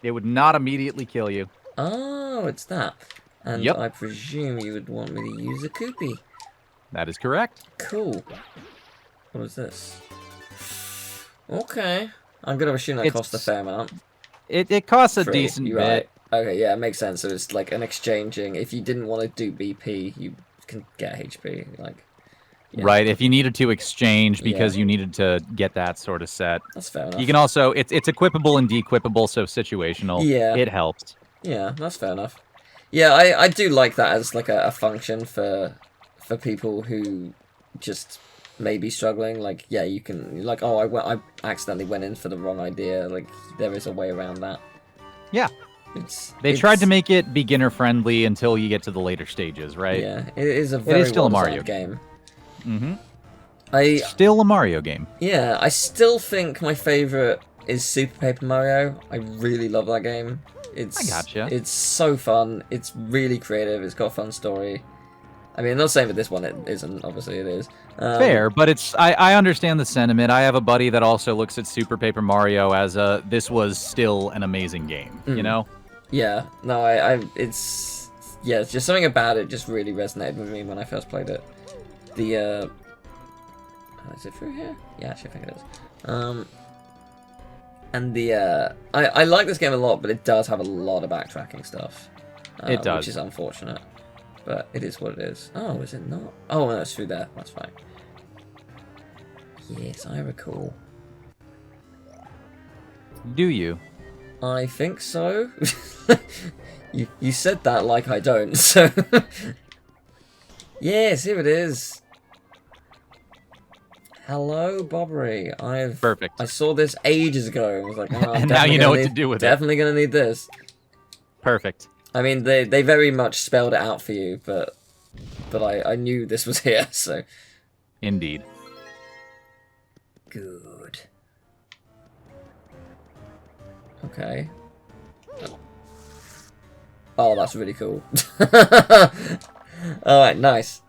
It would not immediately kill you.
Oh, it's that. And
Yep.
I presume you would want me to use a Koopy.
That is correct.
Cool. What is this? Okay. I'm going to assume that costs a fair amount.
It costs a
Free,
decent
you're
bit.
right. Okay, yeah, it makes sense. So it's like an exchanging. If you didn't want to do BP, you can get HP. Like, yeah.
Right, if you needed to exchange because you needed to get that sort of set.
That's fair enough.
You can also, it's equipable and dequipable, so situational.
Yeah.
It helps.
Yeah, that's fair enough. Yeah, I do like that as like a function for people who just may be struggling. Like, yeah, you can, like, oh, I accidentally went in for the wrong idea. Like, there is a way around that.
Yeah. They tried to make it beginner friendly until you get to the later stages, right?
Yeah, it is a very
still a Mario
game.
Mm-hmm. Still a Mario game.
Yeah, I still think my favorite is Super Paper Mario. I really love that game.
I gotcha.
It's so fun. It's really creative. It's got a fun story. I mean, I'm not saying with this one it isn't. Obviously, it is.
Fair, but it's. I understand the sentiment. I have a buddy that also looks at Super Paper Mario as a. This was still an amazing game. You know.
Yeah. No, it's. Yeah, it's just something about it just really resonated with me when I first played it. The. Is it through here? Yeah, actually, I think it is. And the I like this game a lot, but it does have a lot of backtracking stuff.
It does,
which is unfortunate, but it is what it is. Oh, is it not? Oh, no, it's through there. That's fine. Yes, I recall.
Do you?
I think so. you said that like I don't. So yes, here it is. Hello, Bobbery.
Perfect.
I saw this ages ago and was like, oh,
and now you know what to do with it.
Definitely gonna need this.
Perfect.
I mean, they very much spelled it out for you, but I knew this was here, so.
Indeed.
Good. Okay. Oh, that's really cool. Alright, nice.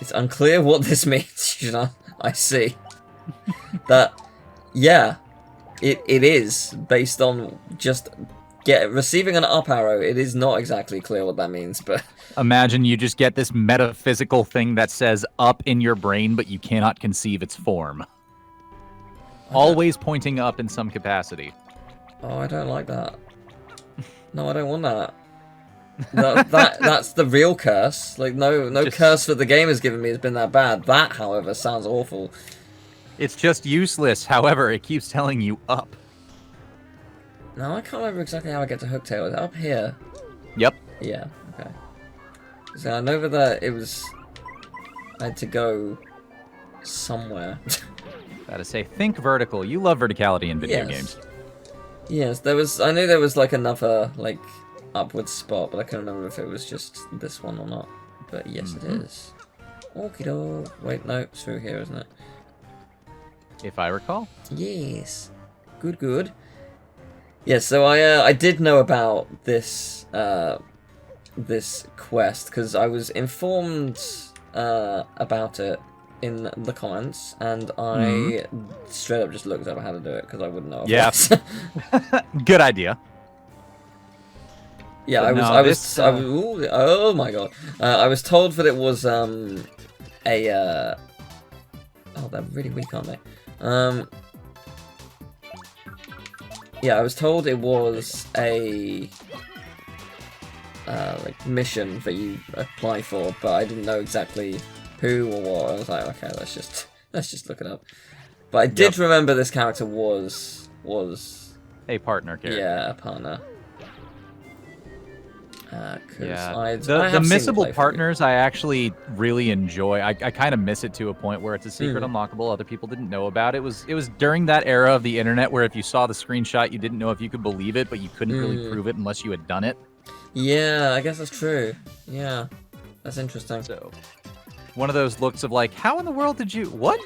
It's unclear what this means, you know? I see. That, yeah, it is based on just receiving an up arrow. It is not exactly clear what that means, but...
Imagine you just get this metaphysical thing that says up in your brain, but you cannot conceive its form. Always pointing up in some capacity.
Oh, I don't like that. No, I don't want that. That's the real curse. Like, no curse that the game has given me has been that bad. That, however, sounds awful.
It's just useless. However, it keeps telling you up.
No, I can't remember exactly how I get to Hooktail. Is it up here?
Yep.
Yeah, okay. So I know that I had to go somewhere.
Gotta say, think vertical. You love verticality in video games.
Yes, I knew there was like another like upward spot, but I couldn't remember if it was just this one or not. But yes, it is. Okie doke. Wait, no, it's through here, isn't it?
If I recall.
Yes. Good. Yeah, so I did know about this this quest because I was informed about it in the comments, and I straight up just looked up how to do it because I wouldn't know.
Yeah. Good idea.
Yeah,
but
I was ooh, oh my god. I was told that it was oh, they're really weak, aren't they? Yeah, I was told it was a like mission that you apply for, but I didn't know exactly who or what. I was like, okay, let's just look it up. But I did remember this character was
a partner character.
Yeah, a partner.
Yeah, the missable partners I actually really enjoy. I kind of miss it to a point where it's a secret unlockable other people didn't know about. It was during that era of the internet where if you saw the screenshot, you didn't know if you could believe it, but you couldn't really prove it unless you had done it.
Yeah, I guess that's true. Yeah, that's interesting.
So, one of those looks of like, how in the world did you... What?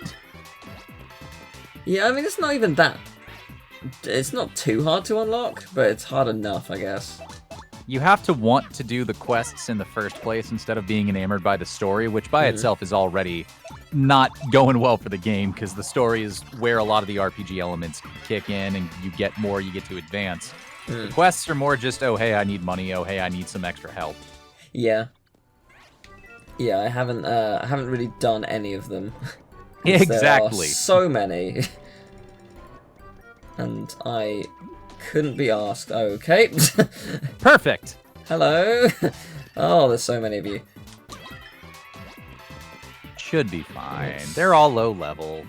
Yeah, I mean, it's not even that... It's not too hard to unlock, but it's hard enough, I guess.
You have to want to do the quests in the first place instead of being enamored by the story, which by itself is already not going well for the game, because the story is where a lot of the RPG elements kick in, and you get more, you get to advance. The quests are more just, oh, hey, I need money, oh, hey, I need some extra help.
Yeah. Yeah, I haven't really done any of them.
Exactly.
There are so many. And I couldn't be asked. Okay.
Perfect.
Hello. Oh, there's so many of you.
Should be fine. They're all low level.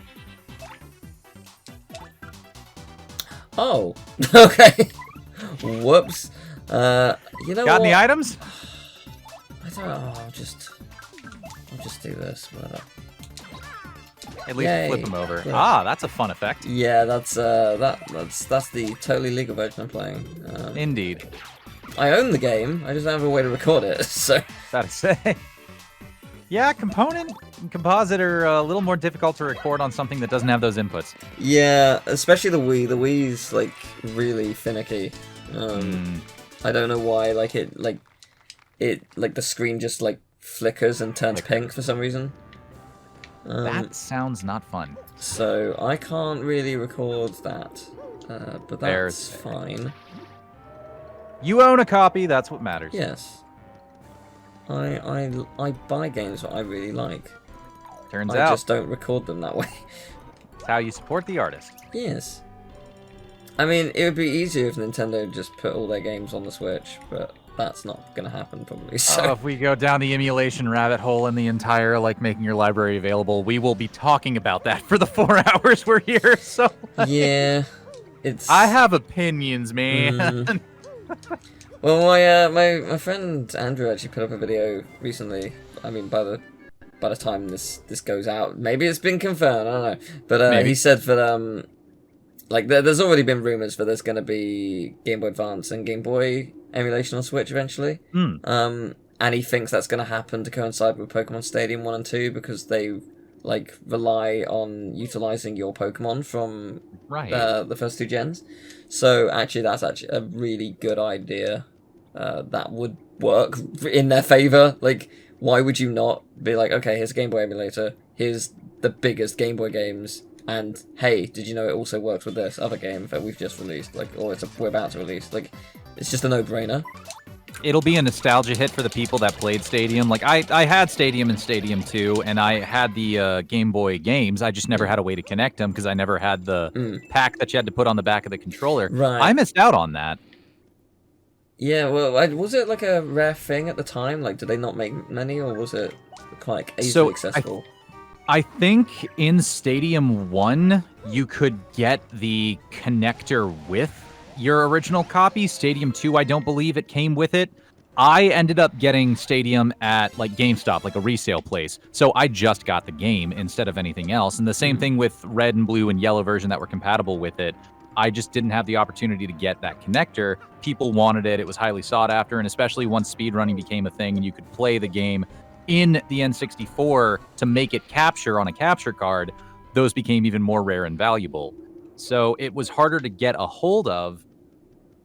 Oh. Okay. Whoops. You know
Got
what?
any items?
I don't know. I'll just do this. Whatever.
At least
Yay.
flip them over.
Yeah.
Ah, that's a fun effect.
Yeah, that's the totally legal version I'm playing.
Indeed.
I own the game. I just don't have a way to record it. So.
That'd say. Yeah, component and composite are a little more difficult to record on something that doesn't have those inputs.
Yeah, especially the Wii. The Wii's like really finicky. I don't know why. Like the screen just like flickers and turns pink for some reason.
That sounds not fun.
So I can't really record that, but that's fine.
You own a copy. That's what matters.
Yes. I buy games that I really like.
Turns
I
out.
just don't record them that way.
It's how you support the artist.
Yes. I mean, it would be easier if Nintendo just put all their games on the Switch, but that's not going to happen probably. So
if we go down the emulation rabbit hole and the entire, like, making your library available, we will be talking about that for the 4 hours we're here, so...
Yeah, it's...
I have opinions, man.
Well, my friend Andrew actually put up a video recently. I mean, by the time this goes out, maybe it's been confirmed, I don't know. But he said that, like, there's already been rumors that there's going to be Game Boy Advance and Game Boy emulation on Switch eventually. And he thinks that's going to happen to coincide with Pokemon Stadium 1 and 2 because they, like, rely on utilizing your Pokemon from the first 2 gens. So, actually, that's actually a really good idea. That would work in their favor. Like, why would you not be like, okay, here's a Game Boy emulator, here's the biggest Game Boy games, and hey, did you know it also works with this other game that we've just released, like, or we're about to release? Like, it's just a no-brainer.
It'll be a nostalgia hit for the people that played Stadium. Like, I had Stadium and Stadium 2, and I had the Game Boy games. I just never had a way to connect them because I never had the pack that you had to put on the back of the controller.
Right.
I missed out on that.
Yeah, well, was it like a rare thing at the time? Like, did they not make many, or was it quite easily accessible?
I think in Stadium 1, you could get the connector with your original copy. Stadium 2, I don't believe it came with it. I ended up getting Stadium at, like, GameStop, like a resale place. So I just got the game instead of anything else. And the same thing with red and blue and yellow version that were compatible with it. I just didn't have the opportunity to get that connector. People wanted it. It was highly sought after. And especially once speedrunning became a thing and you could play the game in the N64 to make it capture on a capture card, those became even more rare and valuable. So it was harder to get a hold of.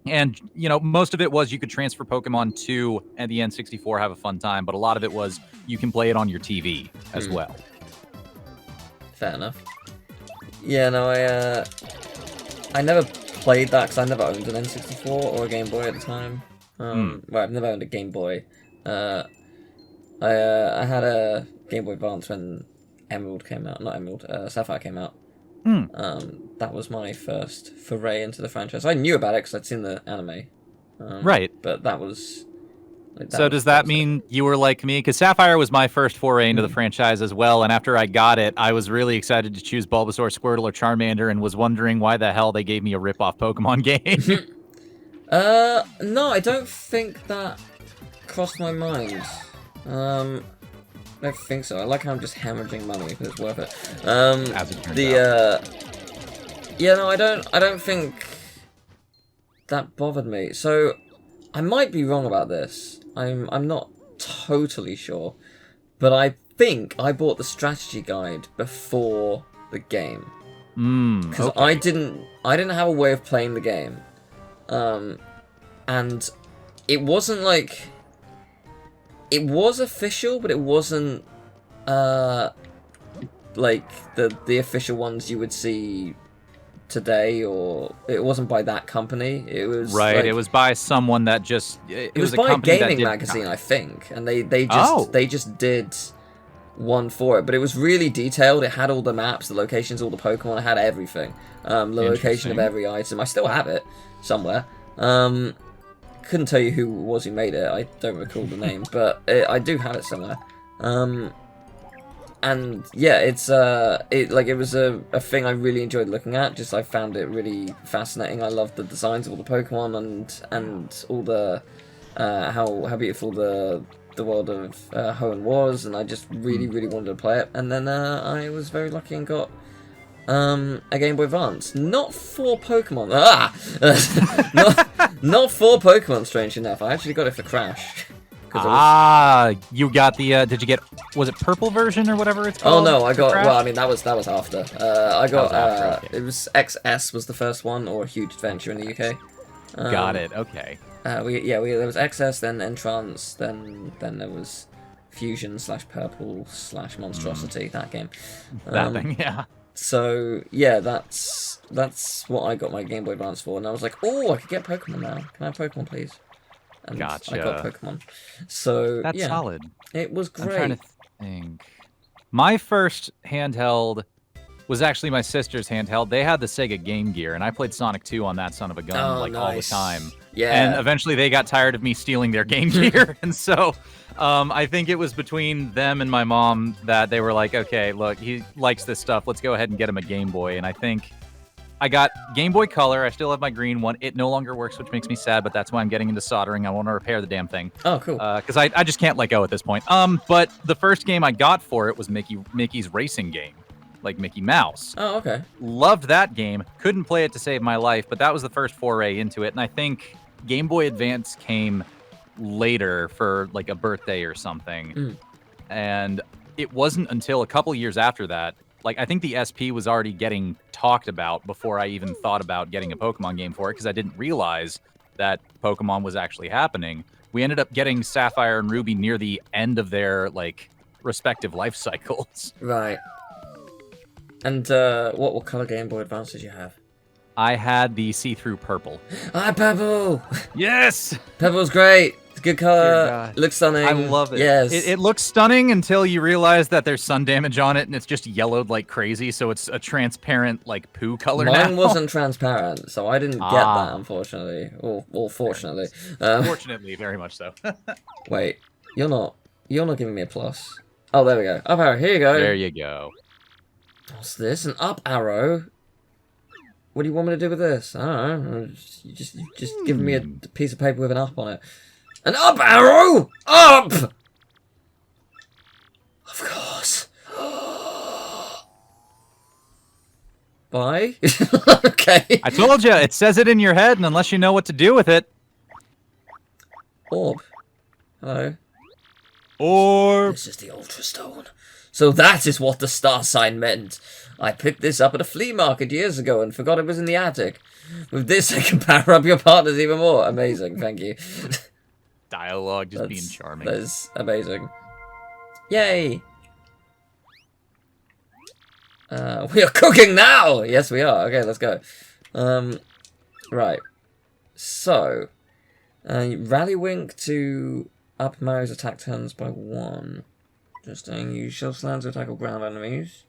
And, you know, most of it was you could transfer Pokemon to and the N64, have a fun time. But a lot of it was you can play it on your TV as well. Fair
enough. Yeah, no, I never played that because I never owned an N64 or a Game Boy at the time. Well, I've never owned a Game Boy. I had a Game Boy Advance when Emerald came out. Not Emerald, Sapphire came out. That was my first foray into the franchise. I knew about it because I'd seen the anime.
Right.
But that was... Like,
so does that mean you were like me? Because Sapphire was my first foray into the franchise as well, and after I got it, I was really excited to choose Bulbasaur, Squirtle, or Charmander, and was wondering why the hell they gave me a rip-off Pokemon game.
No, I don't think that crossed my mind. I don't think so. I like how I'm just hemorrhaging money because it's worth it.
As it turns out.
Yeah, no, I don't think that bothered me. So I might be wrong about this. I'm not totally sure, but I think I bought the strategy guide before the game because
okay.
I didn't have a way of playing the game, and it wasn't like it was official, but it wasn't like the official ones you would see today, or it wasn't by that company. It was
right.
like,
it was by someone that just
it was
a
by a
company that
gaming
did
magazine, I think, and they
Oh.
just did one for it, but it was really detailed. It had all the maps, the locations, all the Pokemon. It had everything. The location of
Interesting.
every item. I still have it somewhere. Couldn't tell you who it was who made it. I don't recall the name, but I do have it somewhere. And yeah, it was a thing I really enjoyed looking at. Just I found it really fascinating. I loved the designs of all the Pokemon and all the how beautiful the world of Hoenn was, and I just really wanted to play it. And then I was very lucky and got a Game Boy Advance, not for Pokemon. Not for Pokemon. Strange enough, I actually got it for Crash.
You got the did you get, was it purple version or whatever it's called?
Oh no, I got,
Crash?
well, I mean that was after. I got
after, okay.
It was XS was the first one, or Huge Adventure in the UK.
Got it. Okay.
There was XS, then Entrance, then there was Fusion / Purple / Monstrosity, that game.
That thing, yeah.
So yeah, that's what I got my Game Boy Advance for, and I was like, oh, I could get Pokemon now. Can I have Pokemon, please? And
Gotcha.
I got Pokemon. So
That's
yeah,
solid.
it was
I'm
great.
trying to think. My first handheld was actually my sister's handheld. They had the Sega Game Gear, and I played Sonic 2 on that son of a gun all the
nice.
time.
Yeah.
And eventually they got tired of me stealing their Game Gear, and so I think it was between them and my mom that they were like, okay, look, he likes this stuff. Let's go ahead and get him a Game Boy. And I think I got Game Boy Color. I still have my green one. It no longer works, which makes me sad, but that's why I'm getting into soldering. I want to repair the damn thing.
Oh, cool.
Because I just can't let go at this point. But the first game I got for it was Mickey's racing game, like Mickey Mouse.
Oh, okay.
Loved that game. Couldn't play it to save my life, but that was the first foray into it. And I think Game Boy Advance came later for like a birthday or something. And it wasn't until a couple years after that, like I think the SP was already getting talked about before I even thought about getting a Pokemon game for it, because I didn't realize that Pokemon was actually happening. We ended up getting Sapphire and Ruby near the end of their like respective life cycles.
Right. And what color Game Boy Advance did you have?
I had the see-through purple.
Purple!
Yes!
Purple's great! It's a good
Dear
color.
God.
Looks stunning.
I love it.
Yes.
It looks stunning until you realize that there's sun damage on it and it's just yellowed like crazy, so it's a transparent like poo color now.
Mine wasn't transparent, so I didn't get that, unfortunately. Or fortunately.
Fortunately, very much so.
Wait, you're not giving me a plus. Oh, there we go. Up arrow, here you go.
There you go.
What's this? An up arrow? What do you want me to do with this? I don't know. You just giving me a piece of paper with an up on it. An up arrow! Up! Of course. Bye? Okay.
I told you, it says it in your head, and unless you know what to do with it.
Orb. Hello.
Orb.
This is the Ultra Stone. So that is what the star sign meant. I picked this up at a flea market years ago and forgot it was in the attic. With this, I can power up your partners even more. Amazing, thank you.
Dialogue just being charming.
That is amazing. Yay! We are cooking now! Yes, we are. Okay, let's go. Right. So, Rallywink to up Mario's attack turns by 1. Interesting. Use Shell Slam to attack all ground enemies.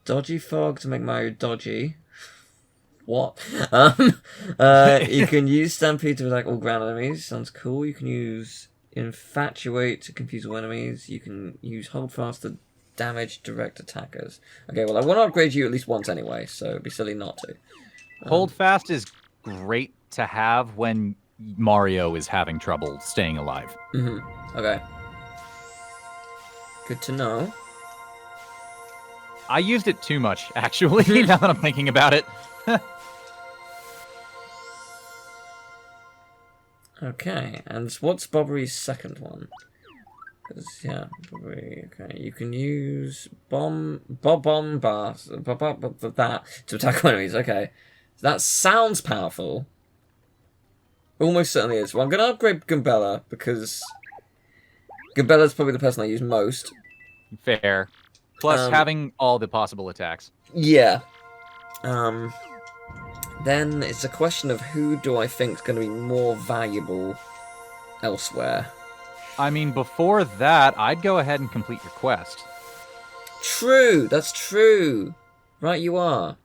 Dodgy Fog to make Mario dodgy. What? You can use Stampede to attack all ground enemies. Sounds cool. You can use Infatuate to confuse all enemies. You can use Hold Fast to damage direct attackers. Okay, well, I want to upgrade you at least once anyway, so it'd be silly not to.
Hold Fast is great to have when Mario is having trouble staying alive.
Okay. Good to know.
I used it too much, actually, now that I'm thinking about it.
Okay, and what's Bobbery's second one? Because, yeah, Bobbery, okay, you can use that to attack enemies, okay. So that sounds powerful. Almost certainly is. Well, I'm going to upgrade Gumbella, because Gumbella's probably the person I use most.
Fair. Plus, having all the possible attacks.
Yeah. Then it's a question of who do I think is going to be more valuable elsewhere.
I mean, before that, I'd go ahead and complete your quest.
True, that's true. Right, you are.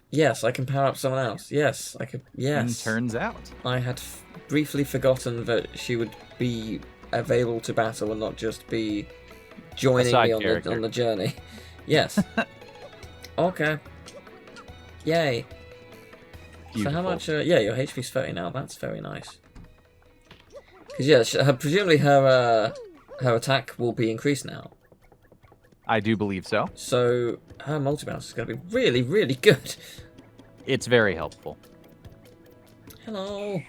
Yes, I can power up someone else. Yes, I could. Yes.
And turns out.
I had briefly forgotten that she would be available to battle and not just be joining me on the journey. Yes. Okay. Yay. Beautiful. So how much... yeah, your HP's 30 now. That's very nice. Because, yeah, presumably her attack will be increased now.
I do believe so.
So her multi-bounce is going to be really, really good.
It's very helpful.
Hello.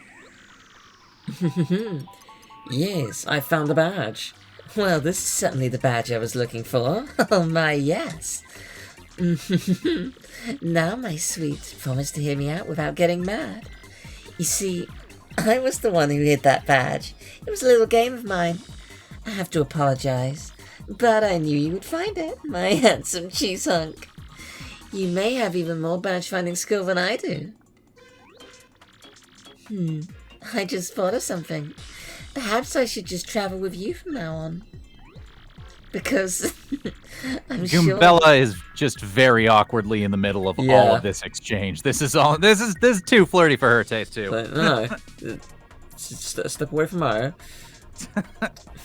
Yes, I found the badge.
Well, this is certainly the badge I was looking for. Oh my, yes. Now, my sweet, promise to hear me out without getting mad. You see, I was the one who hid that badge. It was a little game of mine. I have to apologize, but I knew you would find it, my handsome cheese hunk. You may have even more badge-finding skill than I do. I just thought of something. Perhaps I should just travel with you from now on. Because I'm sure
Gumbella is just very awkwardly in the middle of all of this exchange. This is too flirty for her taste too.
No, step away from her.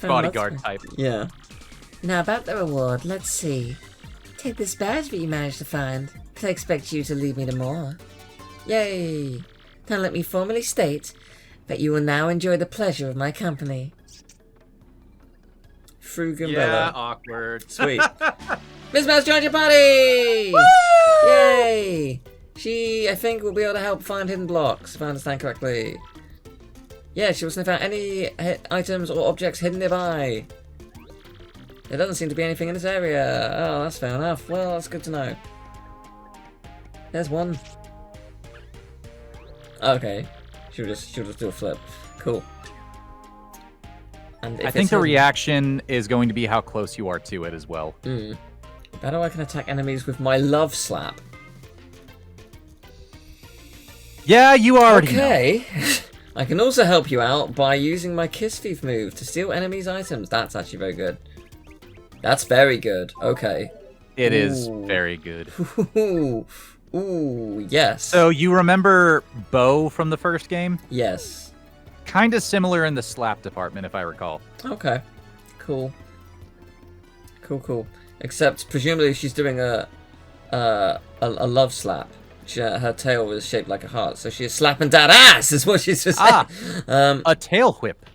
Bodyguard type.
Yeah.
Now about the reward, let's see. Take this badge that you managed to find, but I expect you to lead me to more. Yay! Now let me formally state that you will now enjoy the pleasure of my company.
Through Gumbella.
Yeah, awkward.
Sweet. Miss Mouse joined your party! Woo! Yay! She, I think, will be able to help find hidden blocks, if I understand correctly. Yeah, she will sniff out any items or objects hidden nearby. There doesn't seem to be anything in this area. Oh, that's fair enough. Well, that's good to know. There's one. Okay. She'll just do a flip. Cool. And
I think the reaction is going to be how close you are to it as well.
Better I can attack enemies with my love slap.
Yeah, you already
know. I can also help you out by using my Kiss Thief move to steal enemies' items. That's actually very good. That's very good. Okay.
It is very good.
Ooh, yes.
So you remember Bo from the first game?
Yes.
Kind of similar in the slap department, if I recall.
Okay. Cool. Cool. Except, presumably, she's doing a love slap. Her tail is shaped like a heart, so she's slapping that ass, is what she's just saying.
A tail whip.